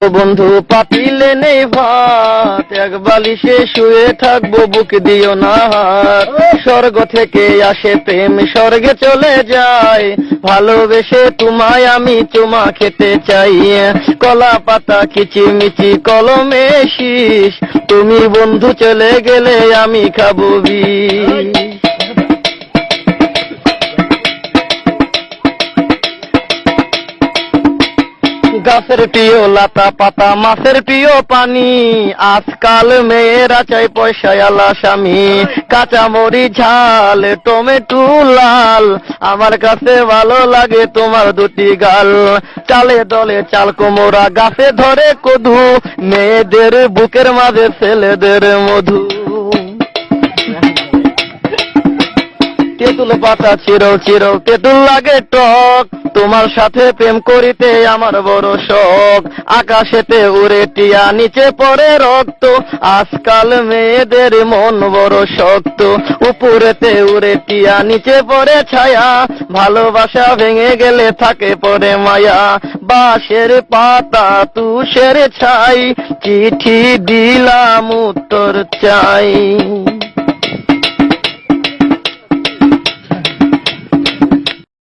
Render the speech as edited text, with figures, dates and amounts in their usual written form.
বন্ধু পাতিলে নেই ভাত, এক বালিশে শুয়ে থাকবো, বুক দিও না হাত। স্বর্গ থেকে আসে প্রেম, স্বর্গে চলে যায়, ভালোবেসে তোমায় আমি চুমা খেতে চাই। কলা পাতা কিচিমিচি কলমে শীষ, তুমি বন্ধু চলে গেলে আমি খাবো বিষ। গাছের প্রিয় লতা পাতা, মাছের প্রিয় পানি, আজকাল মেয়েরা চাই পয়সাওয়ালা স্বামী। কাঁচামরি ঝাল, টমেটো লাল, আমার কাছে ভালো লাগে তোমার দুটি গাল। চালে দলে চাল কোমরা, গাছে ধরে কদু, মেয়েদের বুকের মাঝে ছেলেদের মধু। তেঁতুল পাতা চিরল চিরল, তেঁতুল লাগে টক, তোমার সাথে প্রেম করিতে আমার বড় শখ। আকাশেতে উড়ে টিয়া, নিচে পড়ে রক্ত, আজকাল মেয়েদের মন বড় শক্ত। উপরেতে উড়ে টিয়া, নিচে পড়ে ছায়া, ভালোবাসা ভেঙে গেলে থাকে পড়ে মায়া। বাঁশের পাতা তুষের ছাই, চিঠি দিলাম উত্তর চাই।